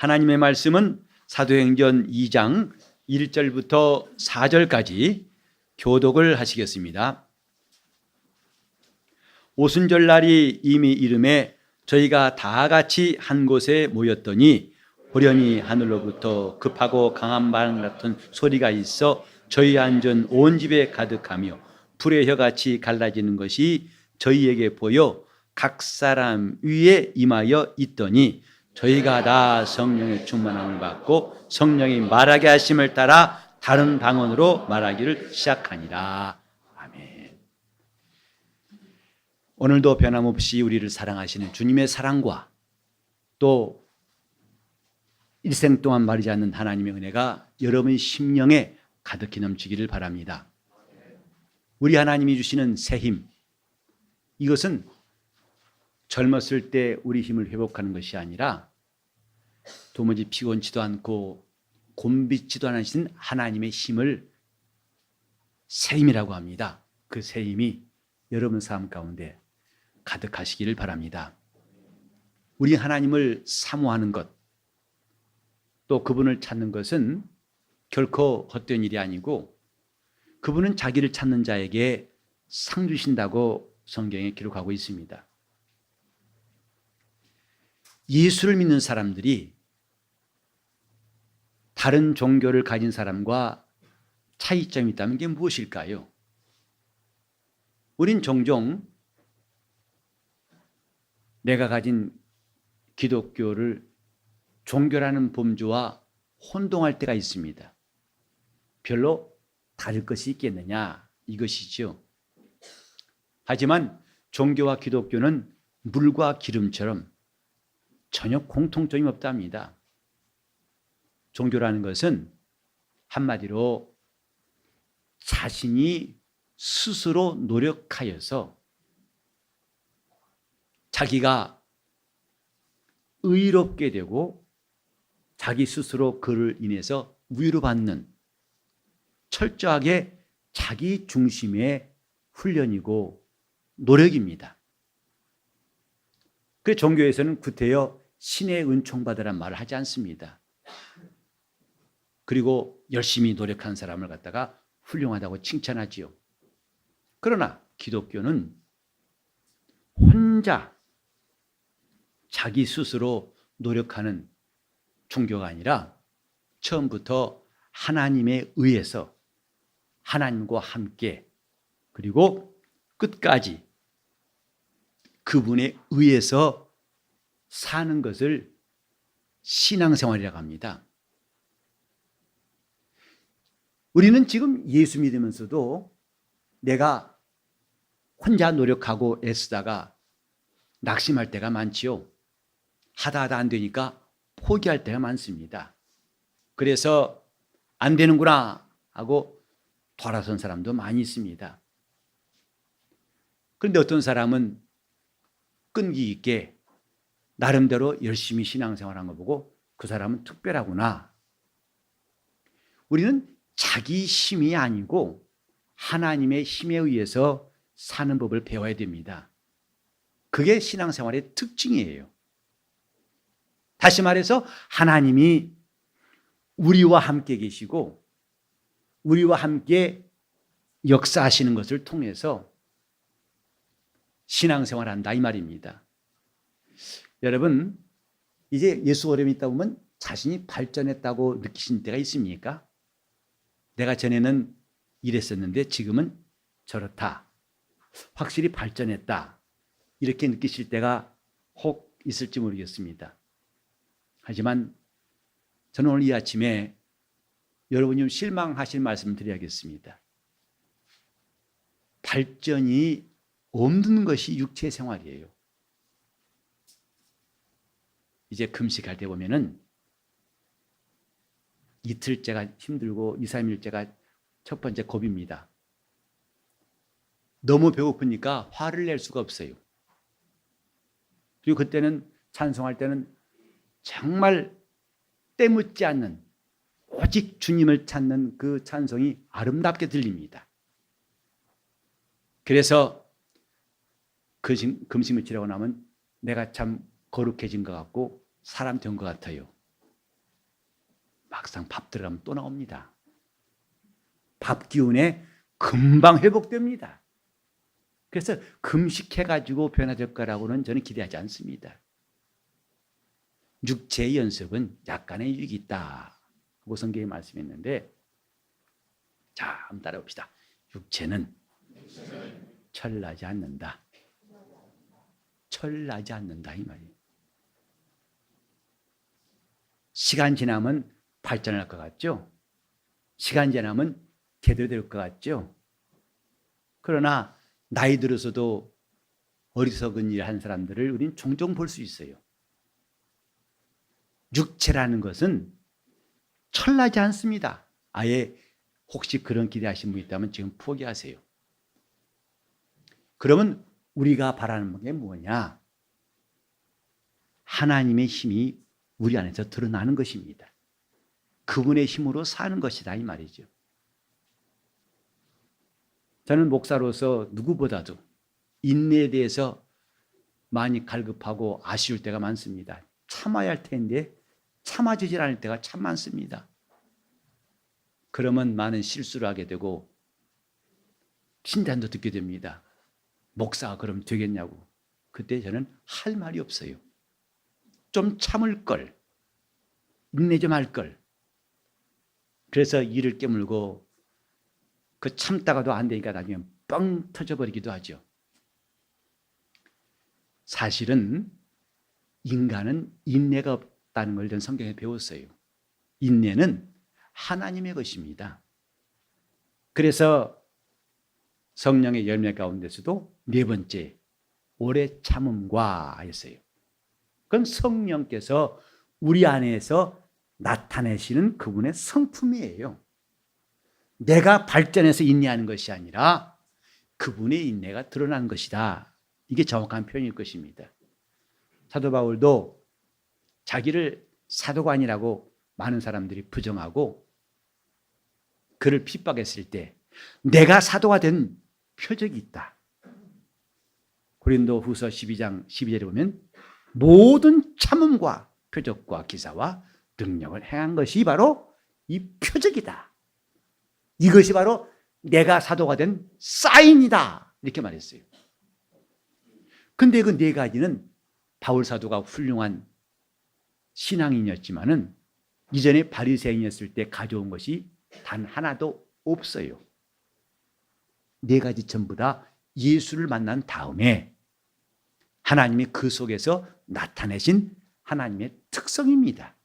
하나님의 말씀은 사도행전 2장 1절부터 4절까지 교독을 하시겠습니다. 오순절날이 이미 이름에 저희가 다 같이 한 곳에 모였더니 호련히 하늘로부터 급하고 강한 바람 같은 소리가 있어 저희 앉은 온 집에 가득하며 불의 혀같이 갈라지는 것이 저희에게 보여 각 사람 위에 임하여 있더니 저희가 다 성령의 충만함을 받고 성령이 말하게 하심을 따라 다른 방언으로 말하기를 시작하니라. 아멘. 오늘도 변함없이 우리를 사랑하시는 주님의 사랑과 또 일생 동안 마르지 않는 하나님의 은혜가 여러분 심령에 가득히 넘치기를 바랍니다. 우리 하나님이 주시는 새 힘, 이것은 젊었을 때 우리 힘을 회복하는 것이 아니라 도무지 피곤치도 않고 곤비지도 않으신 하나님의 힘을 새 힘이라고 합니다. 그 새 힘이 여러분 삶 가운데 가득하시기를 바랍니다. 우리 하나님을 사모하는 것, 또 그분을 찾는 것은 결코 헛된 일이 아니고 그분은 자기를 찾는 자에게 상 주신다고 성경에 기록하고 있습니다. 예수를 믿는 사람들이 다른 종교를 가진 사람과 차이점이 있다면 그게 무엇일까요? 우린 종종 내가 가진 기독교를 종교라는 범주와 혼동할 때가 있습니다. 별로 다를 것이 있겠느냐 이것이죠. 하지만 종교와 기독교는 물과 기름처럼 전혀 공통점이 없답니다. 종교라는 것은 한마디로 자신이 스스로 노력하여서 자기가 의롭게 되고 자기 스스로 그를 인해서 위로받는 철저하게 자기 중심의 훈련이고 노력입니다. 그 종교에서는 구태여 신의 은총 받으란 말을 하지 않습니다. 그리고 열심히 노력한 사람을 갖다가 훌륭하다고 칭찬하지요. 그러나 기독교는 혼자 자기 스스로 노력하는 종교가 아니라 처음부터 하나님에 의해서 하나님과 함께 그리고 끝까지 그분에 의해서 사는 것을 신앙생활이라고 합니다. 우리는 지금 예수 믿으면서도 내가 혼자 노력하고 애쓰다가 낙심할 때가 많지요. 하다 안 되니까 포기할 때가 많습니다. 그래서 안 되는구나 하고 돌아선 사람도 많이 있습니다. 그런데 어떤 사람은 끈기 있게 나름대로 열심히 신앙생활한 거 보고 그 사람은 특별하구나. 우리는 자기 힘이 아니고 하나님의 힘에 의해서 사는 법을 배워야 됩니다. 그게 신앙생활의 특징이에요. 다시 말해서 하나님이 우리와 함께 계시고 우리와 함께 역사하시는 것을 통해서 신앙생활한다 이 말입니다. 여러분, 이제 예수 오래 믿다 보면 자신이 발전했다고 느끼신 때가 있습니까? 내가 전에는 이랬었는데 지금은 저렇다. 확실히 발전했다. 이렇게 느끼실 때가 혹 있을지 모르겠습니다. 하지만 저는 오늘 이 아침에 여러분이 좀 실망하실 말씀을 드려야겠습니다. 발전이 없는 것이 육체 생활이에요. 이제 금식할 때 보면은 이틀째가 힘들고 2, 3일째가 첫 번째 고비입니다. 너무 배고프니까 화를 낼 수가 없어요. 그리고 그때는 찬송할 때는 정말 때묻지 않는 오직 주님을 찾는 그 찬송이 아름답게 들립니다. 그래서 금식을 치르고 나면 내가 참 거룩해진 것 같고 사람 된 것 같아요. 막상 밥 들어가면 또 나옵니다. 밥 기운에 금방 회복됩니다. 그래서 금식해가지고 변화될 거라고는 저는 기대하지 않습니다. 육체의 연습은 약간의 유익이 있다 하고 성경에 말씀했는데, 자, 한번 따라봅시다. 육체는 철나지 않는다. 철나지 않는다 이 말이에요. 시간 지나면 발전할 것 같죠? 시간 지나면 제대로 될 것 같죠? 그러나 나이 들어서도 어리석은 일을 한 사람들을 우리는 종종 볼 수 있어요. 육체라는 것은 철나지 않습니다. 아예 혹시 그런 기대하신 분 있다면 지금 포기하세요. 그러면 우리가 바라는 게 뭐냐? 하나님의 힘이 우리 안에서 드러나는 것입니다. 그분의 힘으로 사는 것이다 이 말이죠. 저는 목사로서 누구보다도 인내에 대해서 많이 갈급하고 아쉬울 때가 많습니다. 참아야 할 텐데 참아지질 않을 때가 참 많습니다. 그러면 많은 실수를 하게 되고 진단도 듣게 됩니다. 목사가 그럼 되겠냐고. 그때 저는 할 말이 없어요. 좀 참을 걸, 인내 좀 할 걸. 그래서 이를 깨물고 그 참다가도 안 되니까 나중에 뻥 터져버리기도 하죠. 사실은 인간은 인내가 없다는 걸 전 성경에 배웠어요. 인내는 하나님의 것입니다. 그래서 성령의 열매 가운데서도 네 번째, 오래 참음과 했어요. 그건 성령께서 우리 안에서 나타내시는 그분의 성품이에요. 내가 발전해서 인내하는 것이 아니라 그분의 인내가 드러나는 것이다. 이게 정확한 표현일 것입니다. 사도 바울도 자기를 사도가 아니라고 많은 사람들이 부정하고 그를 핍박했을 때 내가 사도가 된 표적이 있다. 고린도후서 12장 12절에 보면 모든 참음과 표적과 기사와 능력을 행한 것이 바로 이 표적이다. 이것이 바로 내가 사도가 된 사인이다. 이렇게 말했어요. 근데 그 네 가지는 바울 사도가 훌륭한 신앙인이었지만은 이전에 바리새인이었을 때 가져온 것이 단 하나도 없어요. 네 가지 전부 다 예수를 만난 다음에 하나님이 그 속에서 나타내신 하나님의 특성입니다.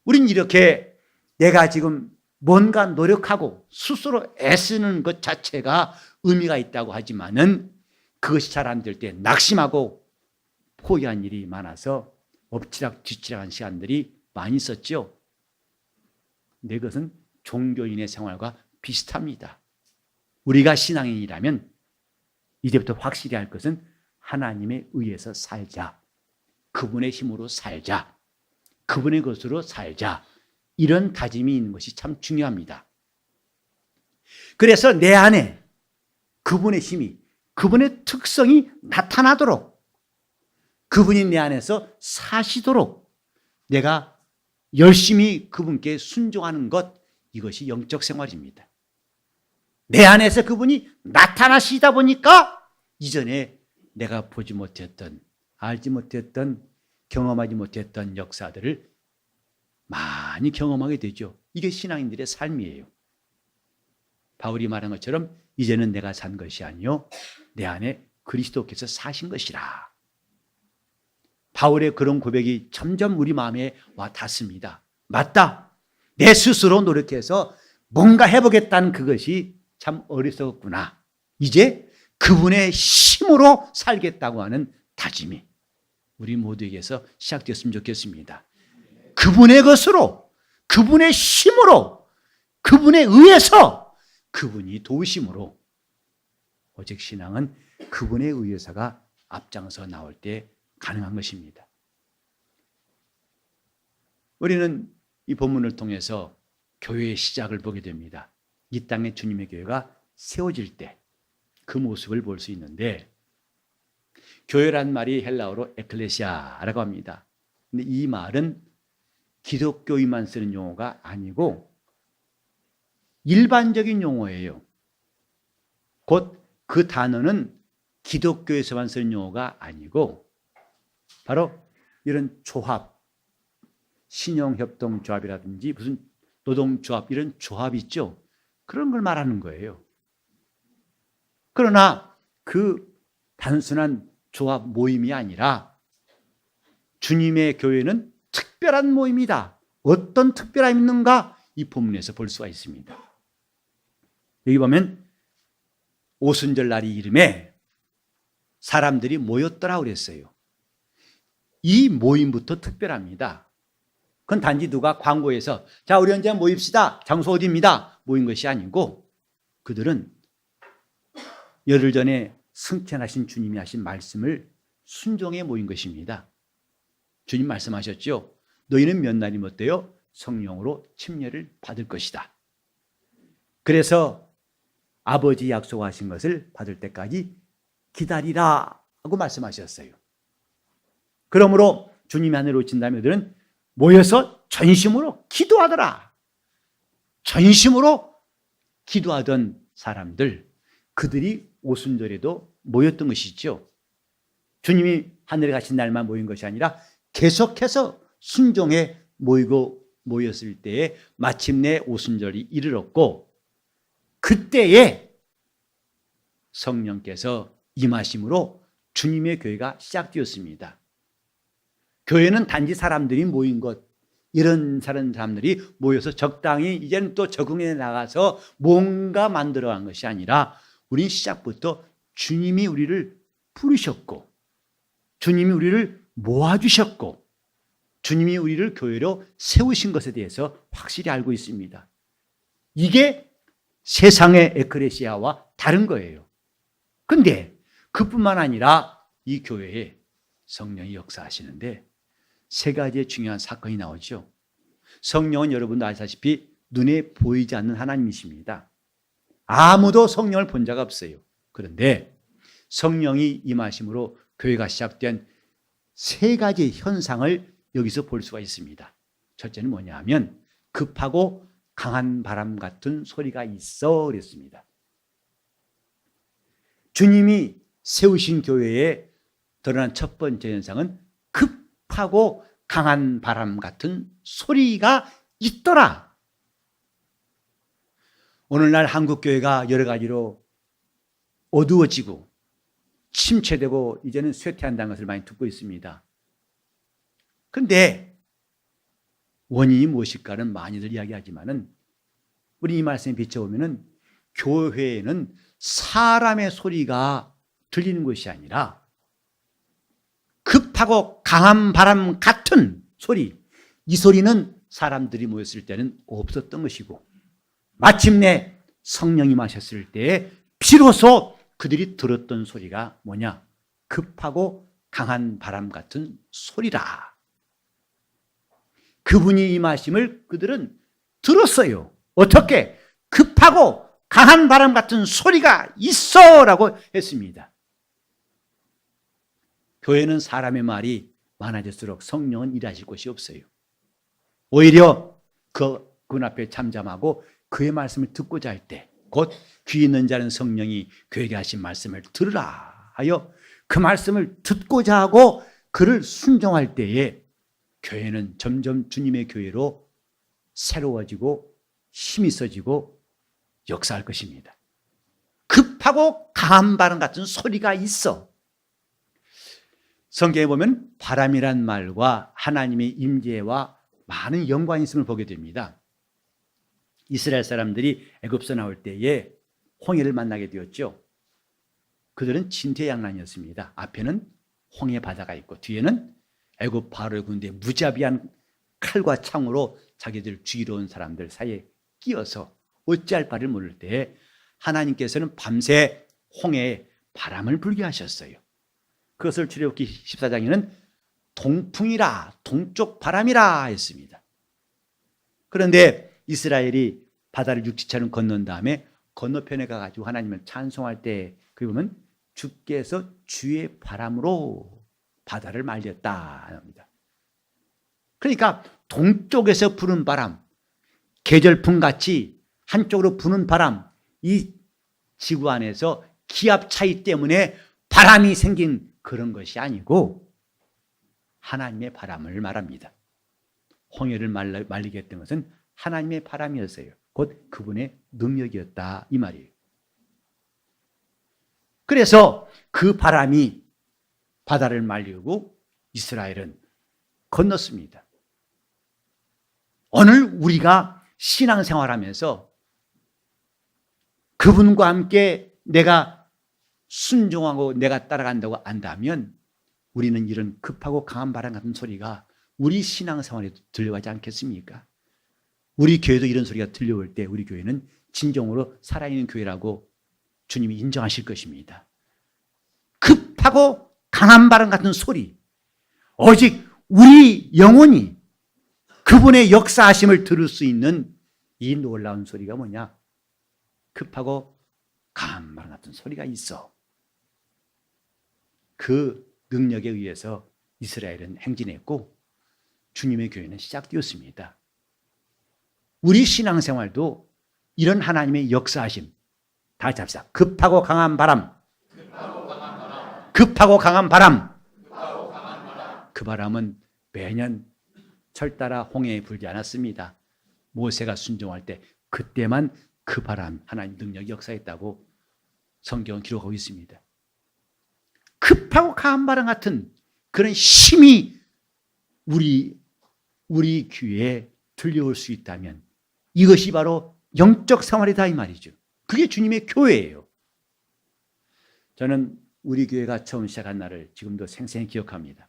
우린 이렇게 내가 지금 뭔가 노력하고 스스로 애쓰는 것 자체가 의미가 있다고 하지만은 그것이 잘 안 될 때 낙심하고 포기한 일이 많아서 엎치락 뒤치락한 시간들이 많이 있었죠. 근데 그것은 종교인의 생활과 비슷합니다. 우리가 신앙인이라면 이제부터 확실히 할 것은 하나님에 의해서 살자. 그분의 힘으로 살자. 그분의 것으로 살자. 이런 다짐이 있는 것이 참 중요합니다. 그래서 내 안에 그분의 힘이, 그분의 특성이 나타나도록, 그분이 내 안에서 사시도록 내가 열심히 그분께 순종하는 것, 이것이 영적 생활입니다. 내 안에서 그분이 나타나시다 보니까 이전에 내가 보지 못했던, 알지 못했던, 경험하지 못했던 역사들을 많이 경험하게 되죠. 이게 신앙인들의 삶이에요. 바울이 말한 것처럼 이제는 내가 산 것이 아니요 내 안에 그리스도께서 사신 것이라. 바울의 그런 고백이 점점 우리 마음에 와 닿습니다. 맞다. 내 스스로 노력해서 뭔가 해보겠다는 그것이 참 어리석었구나. 이제 그분의 힘으로 살겠다고 하는 다짐이 우리 모두에게서 시작되었으면 좋겠습니다. 그분의 것으로, 그분의 힘으로, 그분에 의해서, 그분이 도우심으로. 오직 신앙은 그분의 의해서가 앞장서 나올 때 가능한 것입니다. 우리는 이 본문을 통해서 교회의 시작을 보게 됩니다. 이 땅에 주님의 교회가 세워질 때 그 모습을 볼 수 있는데, 교회란 말이 헬라어로 에클레시아라고 합니다. 근데 이 말은 기독교인만 쓰는 용어가 아니고 일반적인 용어예요. 곧 그 단어는 기독교에서만 쓰는 용어가 아니고 바로 이런 조합, 신용협동조합이라든지 무슨 노동조합, 이런 조합 있죠. 그런 걸 말하는 거예요. 그러나 그 단순한 조합 모임이 아니라 주님의 교회는 특별한 모임이다. 어떤 특별함이 있는가? 이 본문에서 볼 수가 있습니다. 여기 보면 오순절 날이 이름에 사람들이 모였더라 그랬어요. 이 모임부터 특별합니다. 그건 단지 누가 광고해서 자 우리 언제 모입시다. 장소 어디입니다. 모인 것이 아니고 그들은 열흘 전에 승천하신 주님이 하신 말씀을 순종해 모인 것입니다. 주님 말씀하셨죠. 너희는 몇 날이 못되어 성령으로 침례를 받을 것이다. 그래서 아버지 약속하신 것을 받을 때까지 기다리라 하고 말씀하셨어요. 그러므로 주님이 하늘에 오신 다음에 그들은 모여서 전심으로 기도하더라. 전심으로 기도하던 사람들, 그들이 오순절에도 모였던 것이죠. 주님이 하늘에 가신 날만 모인 것이 아니라 계속해서 순종에 모였을 때에 마침내 오순절이 이르렀고 그때에 성령께서 임하심으로 주님의 교회가 시작되었습니다. 교회는 단지 사람들이 모인 것, 이런 사람들이 모여서 적당히 이제는 또 적응해 나가서 뭔가 만들어간 것이 아니라 우린 시작부터 주님이 우리를 부르셨고 주님이 우리를 모아주셨고 주님이 우리를 교회로 세우신 것에 대해서 확실히 알고 있습니다. 이게 세상의 에클레시아와 다른 거예요. 근데 그뿐만 아니라 이 교회에 성령이 역사하시는데 세 가지의 중요한 사건이 나오죠. 성령은 여러분도 아시다시피 눈에 보이지 않는 하나님이십니다. 아무도 성령을 본 자가 없어요. 그런데 성령이 임하심으로 교회가 시작된 세 가지 현상을 여기서 볼 수가 있습니다. 첫째는 뭐냐 하면 급하고 강한 바람 같은 소리가 있어 그랬습니다. 주님이 세우신 교회에 드러난 첫 번째 현상은 급하고 강한 바람 같은 소리가 있더라. 오늘날 한국교회가 여러 가지로 어두워지고 침체되고 이제는 쇠퇴한다는 것을 많이 듣고 있습니다. 그런데 원인이 무엇일까는 많이들 이야기하지만은 우리 이 말씀에 비춰보면은 교회에는 사람의 소리가 들리는 것이 아니라 급하고 강한 바람 같은 소리, 이 소리는 사람들이 모였을 때는 없었던 것이고 마침내 성령이 마셨을 때에 비로소 그들이 들었던 소리가 뭐냐? 급하고 강한 바람 같은 소리라. 그분이 임하심을 그들은 들었어요. 어떻게? 급하고 강한 바람 같은 소리가 있어라고 했습니다. 교회는 사람의 말이 많아질수록 성령은 일하실 곳이 없어요. 오히려 그분 앞에 잠잠하고 그의 말씀을 듣고자 할 때 곧 귀 있는 자는 성령이 교회에게 하신 말씀을 들으라 하여 그 말씀을 듣고자 하고 그를 순종할 때에 교회는 점점 주님의 교회로 새로워지고 힘이 있어지고 역사할 것입니다. 급하고 강한 바람 같은 소리가 있어. 성경에 보면 바람이란 말과 하나님의 임재와 많은 연관이 있음을 보게 됩니다. 이스라엘 사람들이 애굽에서 나올 때에 홍해를 만나게 되었죠. 그들은 진퇴양난이었습니다. 앞에는 홍해 바다가 있고 뒤에는 애굽 바로의 군대의 무자비한 칼과 창으로 자기들 죽이러 온 사람들 사이에 끼어서 어찌할 바를 모를 때에 하나님께서는 밤새 홍해에 바람을 불게 하셨어요. 그것을 출애굽기 14장에는 동풍이라, 동쪽 바람이라 했습니다. 그런데 이스라엘이 바다를 육지처럼 건넌 다음에 건너편에 가가지고 하나님을 찬송할 때 그게 보면 주께서 주의 바람으로 바다를 말렸다 합니다. 그러니까 동쪽에서 부는 바람, 계절풍 같이 한쪽으로 부는 바람, 이 지구 안에서 기압 차이 때문에 바람이 생긴 그런 것이 아니고 하나님의 바람을 말합니다. 홍해를 말리게 했던 것은 하나님의 바람이었어요. 곧 그분의 능력이었다 이 말이에요. 그래서 그 바람이 바다를 말리고 이스라엘은 건넜습니다. 오늘 우리가 신앙생활하면서 그분과 함께 내가 순종하고 내가 따라간다고 안다면 우리는 이런 급하고 강한 바람 같은 소리가 우리 신앙생활에도 들려가지 않겠습니까? 우리 교회도 이런 소리가 들려올 때 우리 교회는 진정으로 살아있는 교회라고 주님이 인정하실 것입니다. 급하고 강한 바람 같은 소리, 오직 우리 영혼이 그분의 역사하심을 들을 수 있는 이 놀라운 소리가 뭐냐? 급하고 강한 바람 같은 소리가 있어. 그 능력에 의해서 이스라엘은 행진했고 주님의 교회는 시작되었습니다. 우리 신앙생활도 이런 하나님의 역사하심, 다 같이 합시다. 급하고 강한 바람, 급하고 강한 바람. 그 바람은 매년 철따라 홍해에 불지 않았습니다. 모세가 순종할 때 그때만 그 바람, 하나님 능력이 역사했다고 성경은 기록하고 있습니다. 급하고 강한 바람 같은 그런 힘이 우리 귀에 들려올 수 있다면 이것이 바로 영적 생활이다 이 말이죠. 그게 주님의 교회예요. 저는 우리 교회가 처음 시작한 날을 지금도 생생히 기억합니다.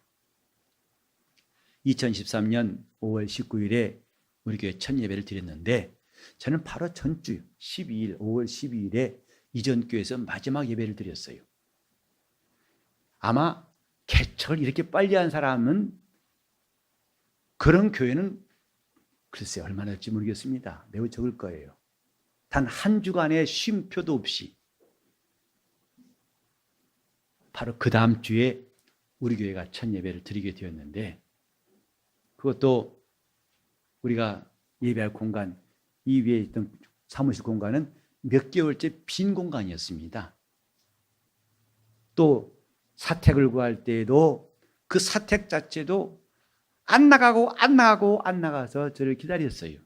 2013년 5월 19일에 우리 교회 첫 예배를 드렸는데 저는 바로 전주 12일 5월 12일에 이전 교회에서 마지막 예배를 드렸어요. 아마 개척을 이렇게 빨리 한 사람은 그런 교회는 글쎄 얼마나 될지 모르겠습니다. 매우 적을 거예요. 단 한 주간의 쉼표도 없이 바로 그 다음 주에 우리 교회가 첫 예배를 드리게 되었는데 그것도 우리가 예배할 공간, 이 위에 있던 사무실 공간은 몇 개월째 빈 공간이었습니다. 또 사택을 구할 때에도 그 사택 자체도 안 나가서 저를 기다렸어요.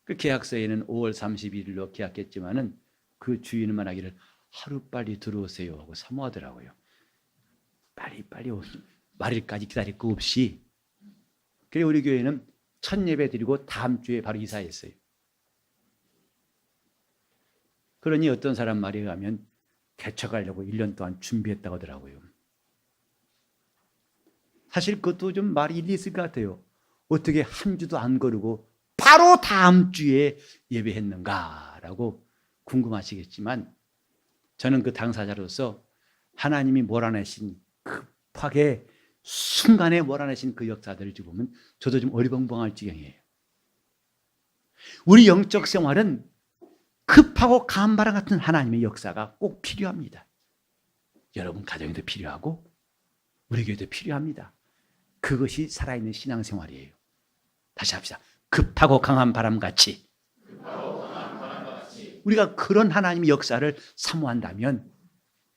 그 계약서에는 5월 31일로 계약했지만은 그 주인은 하기를 하루빨리 들어오세요 하고 사모하더라고요. 빨리 오세요. 말일까지 기다릴 거 없이. 그래서 우리 교회는 첫 예배 드리고 다음 주에 바로 이사했어요. 그러니 어떤 사람 말에 의하면 개척하려고 1년 동안 준비했다고 하더라고요. 사실 그것도 좀 말이 일리 있을 것 같아요. 어떻게 한 주도 안 거르고 바로 다음 주에 예배했는가라고 궁금하시겠지만 저는 그 당사자로서 하나님이 몰아내신 급하게 순간에 몰아내신 그 역사들을 보면 저도 좀 어리벙벙할 지경이에요. 우리 영적 생활은 급하고 강한 바람 같은 하나님의 역사가 꼭 필요합니다. 여러분 가정에도 필요하고 우리 교회도 필요합니다. 그것이 살아있는 신앙생활이에요. 다시 합시다. 급하고 강한 바람같이 우리가 그런 하나님의 역사를 사모한다면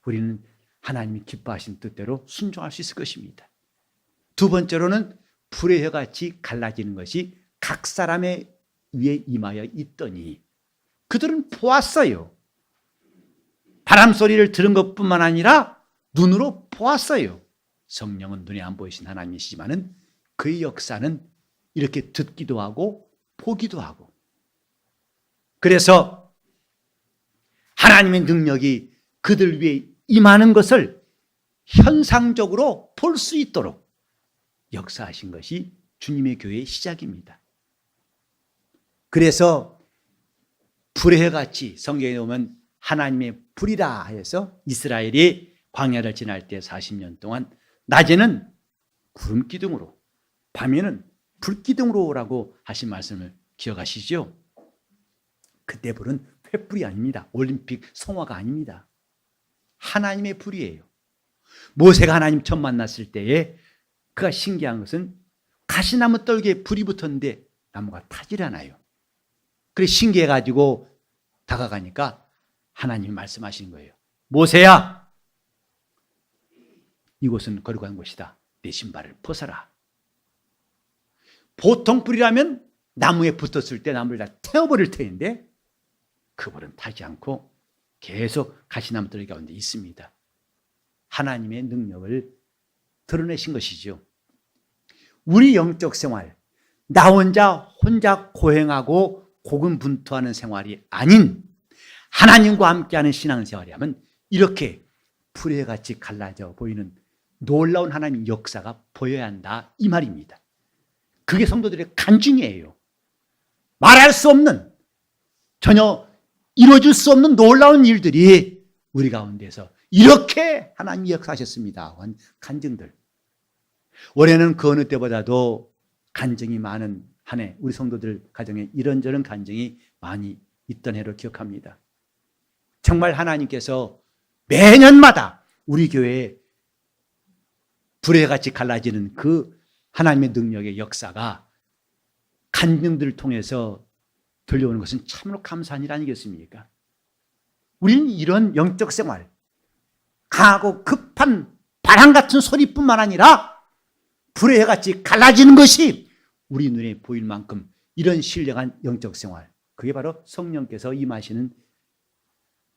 우리는 하나님이 기뻐하신 뜻대로 순종할 수 있을 것입니다. 두 번째로는 불의 혀같이 갈라지는 것이 각 사람의 위에 임하여 있더니 그들은 보았어요. 바람 소리를 들은 것뿐만 아니라 눈으로 보았어요. 성령은 눈에 안 보이신 하나님이시지만은 그의 역사는 이렇게 듣기도 하고 보기도 하고 그래서 하나님의 능력이 그들 위에 임하는 것을 현상적으로 볼 수 있도록 역사하신 것이 주님의 교회의 시작입니다. 그래서 불의 혀같이 성경에 보면 하나님의 불이다 해서 이스라엘이 광야를 지날 때 40년 동안 낮에는 구름 기둥으로 밤에는 불 기둥으로라고 하신 말씀을 기억하시죠? 그때 불은 횃불이 아닙니다. 올림픽 성화가 아닙니다. 하나님의 불이에요. 모세가 하나님 처음 만났을 때에 그가 신기한 것은 가시나무 떨기에 불이 붙었는데 나무가 타질 않아요. 그래 신기해가지고 다가가니까 하나님이 말씀하시는 거예요. 모세야, 이곳은 거룩한 곳이다. 내 신발을 벗어라. 보통 불이라면 나무에 붙었을 때 나무를 다 태워버릴 터인데 그 불은 타지 않고 계속 가시나무 떨기 가운데 있습니다. 하나님의 능력을 드러내신 것이죠. 우리 영적 생활, 나 혼자 고행하고 고군분투하는 생활이 아닌 하나님과 함께하는 신앙생활이라면 이렇게 불의 같이 갈라져 보이는 놀라운 하나님의 역사가 보여야 한다, 이 말입니다. 그게 성도들의 간증이에요. 말할 수 없는, 전혀 이루어질 수 없는 놀라운 일들이 우리 가운데서 이렇게 하나님이 역사하셨습니다 한 간증들. 올해는 그 어느 때보다도 간증이 많은 한 해, 우리 성도들 가정에 이런저런 간증이 많이 있던 해로 기억합니다. 정말 하나님께서 매년마다 우리 교회에 불의 같이 갈라지는 그 하나님의 능력의 역사가 간증들을 통해서 들려오는 것은 참으로 감사한 일 아니겠습니까? 우리는 이런 영적 생활, 강하고 급한 바람 같은 소리뿐만 아니라 불의 해같이 갈라지는 것이 우리 눈에 보일 만큼 이런 신령한 영적 생활, 그게 바로 성령께서 임하시는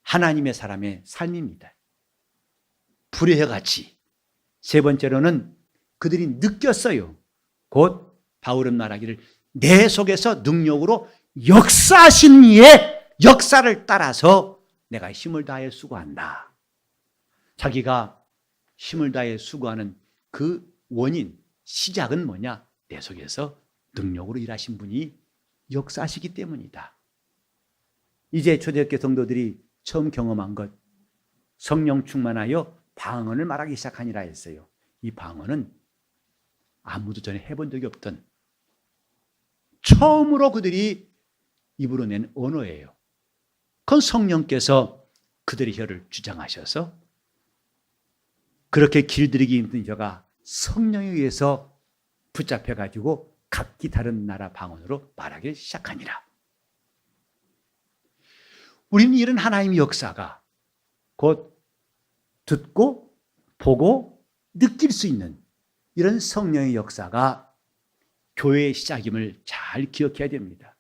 하나님의 사람의 삶입니다. 불의 해같이. 세 번째로는 그들이 느꼈어요. 곧 바울은 말하기를 내 속에서 능력으로 역사하신 이의 역사를 따라서 내가 힘을 다해 수고한다. 자기가 힘을 다해 수고하는 그 원인, 시작은 뭐냐? 내 속에서 능력으로 일하신 분이 역사하시기 때문이다. 이제 초대교회 성도들이 처음 경험한 것, 성령 충만하여 방언을 말하기 시작하니라 했어요. 이 방언은 아무도 전에 해본 적이 없던 처음으로 그들이 입으로 낸 언어예요. 그건 성령께서 그들의 혀를 주장하셔서 그렇게 길들이기 힘든 혀가 성령에 의해서 붙잡혀가지고 각기 다른 나라 방언으로 말하기 시작하니라. 우리는 이런 하나님의 역사가 곧 듣고 보고 느낄 수 있는 이런 성령의 역사가 교회의 시작임을 잘 기억해야 됩니다.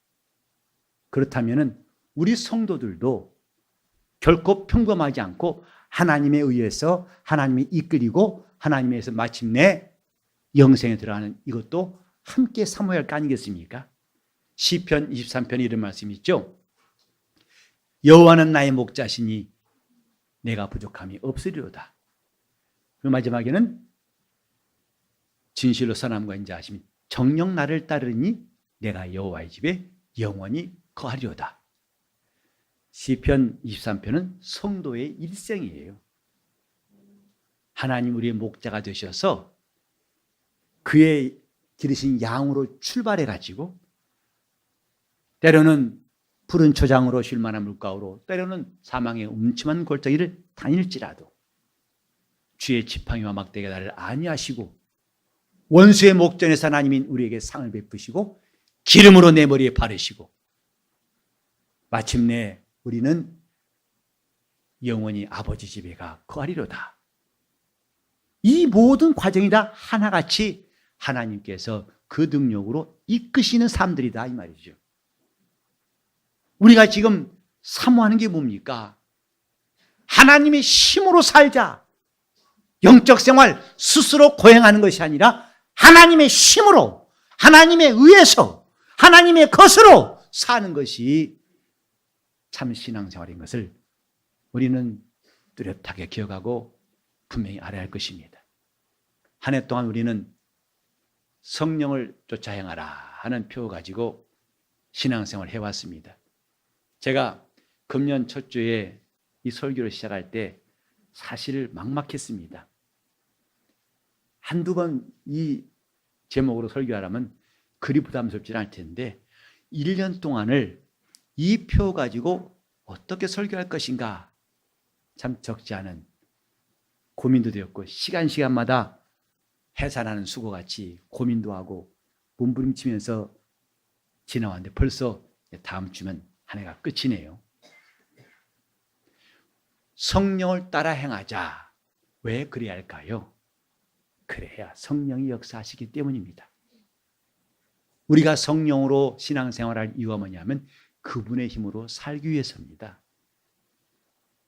그렇다면 우리 성도들도 결코 평범하지 않고 하나님에 의해서 하나님이 이끌리고 하나님에 의해서 마침내 영생에 들어가는 이것도 함께 사모해야 할 거 아니겠습니까? 시편 23편에 이런 말씀이 있죠. 여호와는 나의 목자시니 내가 부족함이 없으리로다. 그 마지막에는 진실로 선함과 인자하심이 정녕 나를 따르니 내가 여호와의 집에 영원히 거하리로다. 시편 23편은 성도의 일생이에요. 하나님 우리의 목자가 되셔서 그의 기르신 양으로 출발해가지고 때로는 푸른 초장으로 쉴 만한 물가로 때로는 사망의 음침한 골짜기를 다닐지라도 주의 지팡이와 막대기가 나를 안위하시고 원수의 목전에서 하나님인 우리에게 상을 베푸시고 기름으로 내 머리에 바르시고 마침내 우리는 영원히 아버지 집에 가 거하리로다. 이 모든 과정이 다 하나같이 하나님께서 그 능력으로 이끄시는 삶들이다 이 말이죠. 우리가 지금 사모하는 게 뭡니까? 하나님의 힘으로 살자. 영적 생활 스스로 고행하는 것이 아니라 하나님의 힘으로, 하나님에 의해서, 하나님의 것으로 사는 것이 참 신앙생활인 것을 우리는 뚜렷하게 기억하고 분명히 알아야 할 것입니다. 한 해 동안 우리는 성령을 쫓아 행하라 하는 표 가지고 신앙생활을 해왔습니다. 제가 금년 첫 주에 이 설교를 시작할 때 사실 막막했습니다. 한두 번 이 제목으로 설교하라면 그리 부담스럽지 않을 텐데 1년 동안을 이 표 가지고 어떻게 설교할 것인가 참 적지 않은 고민도 되었고 시간마다 해산하는 수고같이 고민도 하고 몸부림치면서 지나왔는데 벌써 다음 주면 한 해가 끝이네요. 성령을 따라 행하자. 왜 그래야 할까요? 그래야 성령이 역사하시기 때문입니다. 우리가 성령으로 신앙생활할 이유가 뭐냐면 그분의 힘으로 살기 위해서입니다.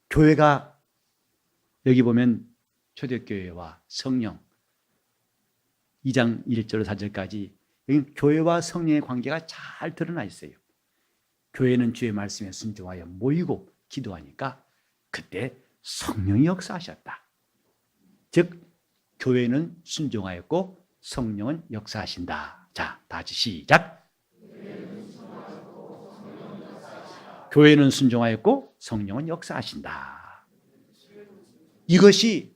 교회가 여기 보면 초대교회와 성령 2장 1절로 4절까지 여기 교회와 성령의 관계가 잘 드러나 있어요. 교회는 주의 말씀에 순종하여 모이고 기도하니까 그때 성령이 역사하셨다. 즉 교회는 순종하였고 성령은 역사하신다. 자, 다 같이 시작. 교회는 순종하였고 성령은 역사하신다. 이것이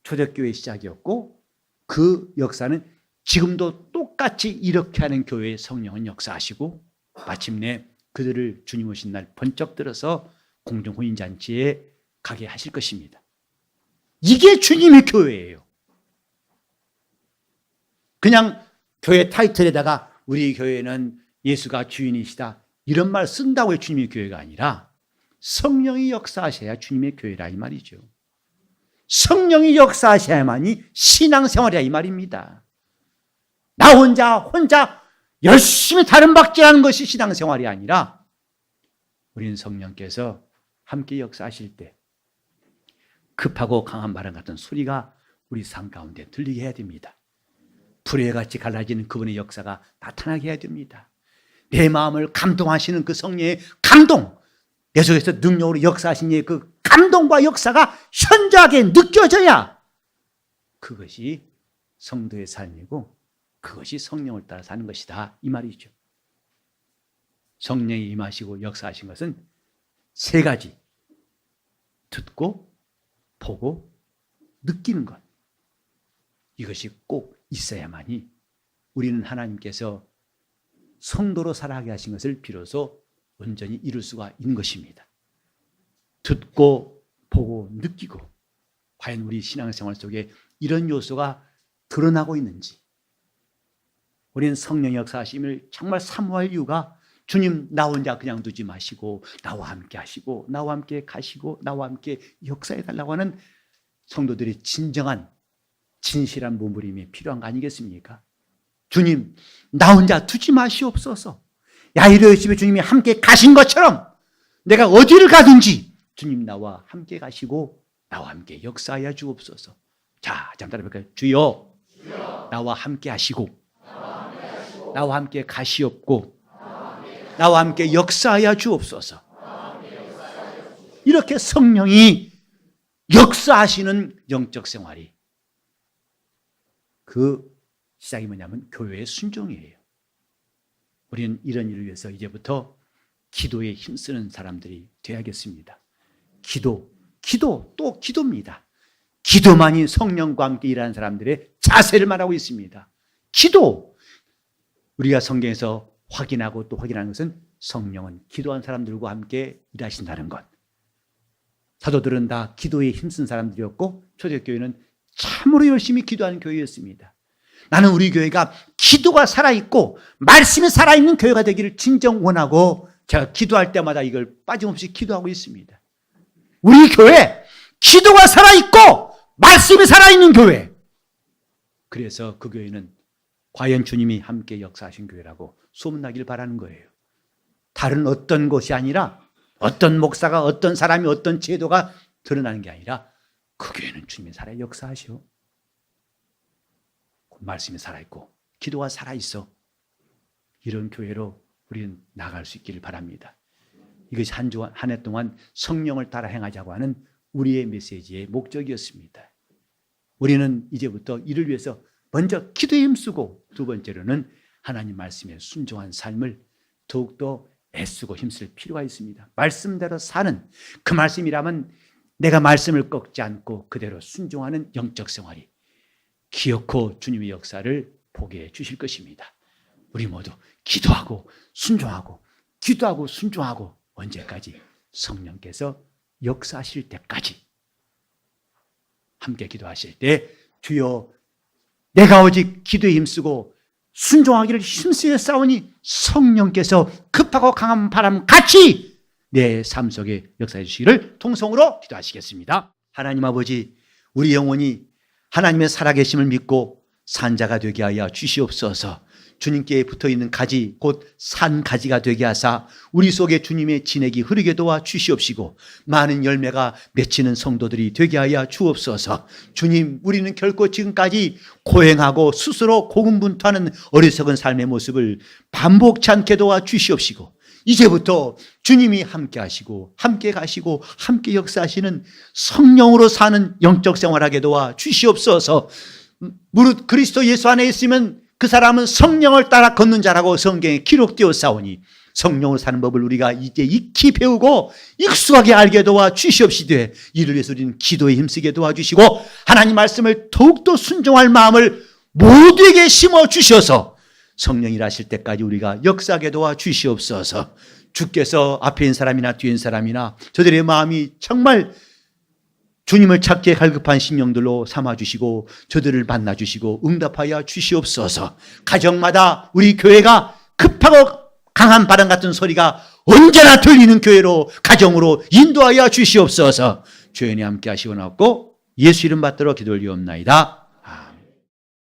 초대교회의 시작이었고 그 역사는 지금도 똑같이 이렇게 하는 교회의 성령은 역사하시고 마침내 그들을 주님 오신 날 번쩍 들어서 공중 혼인잔치에 가게 하실 것입니다. 이게 주님의 교회예요. 그냥 교회 타이틀에다가 우리 교회는 예수가 주인이시다 이런 말 쓴다고 해서 주님의 교회가 아니라 성령이 역사하셔야 주님의 교회라 이 말이죠. 성령이 역사하셔야만이 신앙생활이야 이 말입니다. 나 혼자 열심히 다른 박질하는 것이 신앙생활이 아니라 우리는 성령께서 함께 역사하실 때 급하고 강한 바람 같은 소리가 우리 삶 가운데 들리게 해야 됩니다. 불의 같이 갈라지는 그분의 역사가 나타나게 해야 됩니다. 내 마음을 감동하시는 그 성령의 감동, 내 속에서 능력으로 역사하신 이의 그 감동과 역사가 현저하게 느껴져야 그것이 성도의 삶이고 그것이 성령을 따라 사는 것이다 이 말이죠. 성령이 임하시고 역사하신 것은 세 가지. 듣고 보고 느끼는 것. 이것이 꼭 있어야만이 우리는 하나님께서 성도로 살아가게 하신 것을 비로소 온전히 이룰 수가 있는 것입니다. 듣고 보고 느끼고 과연 우리 신앙생활 속에 이런 요소가 드러나고 있는지 우리는 성령 역사하심을 정말 사모할 이유가 주님 나 혼자 그냥 두지 마시고 나와 함께 하시고 나와 함께 가시고 나와 함께 역사해 달라고 하는 성도들의 진정한 진실한 몸부림이 필요한 거 아니겠습니까? 주님 나 혼자 두지 마시옵소서. 야이로 집에 주님이 함께 가신 것처럼 내가 어디를 가든지 주님 나와 함께 가시고 나와 함께 역사하여 주옵소서. 자, 잠깐 따라해볼까요? 주여, 나와 함께 하시고 나와 함께 가시옵고 나와 함께 역사하여 주옵소서. 이렇게 성령이 역사하시는 영적 생활이 그 시작이 뭐냐면 교회의 순종이에요. 우리는 이런 일을 위해서 이제부터 기도에 힘쓰는 사람들이 되어야겠습니다. 기도 또 기도입니다. 기도만이 성령과 함께 일하는 사람들의 자세를 말하고 있습니다. 기도, 우리가 성경에서 확인하고 또 확인하는 것은 성령은 기도한 사람들과 함께 일하신다는 것. 사도들은 다 기도에 힘쓴 사람들이었고 초대교회는 참으로 열심히 기도하는 교회였습니다. 나는 우리 교회가 기도가 살아있고 말씀이 살아있는 교회가 되기를 진정 원하고 제가 기도할 때마다 이걸 빠짐없이 기도하고 있습니다. 우리 교회 기도가 살아있고 말씀이 살아있는 교회. 그래서 그 교회는 과연 주님이 함께 역사하신 교회라고 소문나길 바라는 거예요. 다른 어떤 것이 아니라 어떤 목사가 어떤 사람이 어떤 제도가 드러나는 게 아니라 그 교회는 주님이 살아 역사하시오. 말씀이 살아있고 기도가 살아있어. 이런 교회로 우리는 나갈 수 있기를 바랍니다. 이것이 한 해 동안 성령을 따라 행하자고 하는 우리의 메시지의 목적이었습니다. 우리는 이제부터 이를 위해서 먼저 기도에 힘쓰고 두 번째로는 하나님 말씀에 순종한 삶을 더욱더 애쓰고 힘쓸 필요가 있습니다. 말씀대로 사는 그 말씀이라면 내가 말씀을 꺾지 않고 그대로 순종하는 영적 생활이 기어코 주님의 역사를 보게 해 주실 것입니다. 우리 모두 기도하고 순종하고 기도하고 순종하고 언제까지? 성령께서 역사하실 때까지. 함께 기도하실 때 주여 내가 오직 기도에 힘쓰고 순종하기를 힘쓰여 싸우니 성령께서 급하고 강한 바람 같이 내 삶 속에 역사해 주시기를 통성으로 기도하시겠습니다. 하나님 아버지, 우리 영혼이 하나님의 살아계심을 믿고 산자가 되게 하여 주시옵소서. 주님께 붙어있는 가지 곧 산가지가 되게 하사 우리 속에 주님의 진액이 흐르게 도와 주시옵시고 많은 열매가 맺히는 성도들이 되게 하여 주옵소서. 주님, 우리는 결코 지금까지 고행하고 스스로 고군분투하는 어리석은 삶의 모습을 반복치 않게 도와 주시옵시고 이제부터 주님이 함께 하시고 함께 가시고 함께 역사하시는 성령으로 사는 영적 생활하게 도와 주시옵소서. 무릇 그리스도 예수 안에 있으면 그 사람은 성령을 따라 걷는 자라고 성경에 기록되어 싸우니 성령으로 사는 법을 우리가 이제 익히 배우고 익숙하게 알게 도와 주시옵시되 이를 위해서 우리는 기도에 힘쓰게 도와주시고 하나님 말씀을 더욱더 순종할 마음을 모두에게 심어 주셔서 성령이 일하실 때까지 우리가 역사하게 도와 주시옵소서. 주께서 앞에 있는 사람이나 뒤에 있는 사람이나 저들의 마음이 정말 주님을 찾기에 갈급한 심령들로 삼아주시고 저들을 만나주시고 응답하여 주시옵소서. 가정마다 우리 교회가 급하고 강한 바람 같은 소리가 언제나 들리는 교회로 가정으로 인도하여 주시옵소서. 주연이 함께 하시고 나옵고 예수 이름 받들어 기도 올리옵나이다.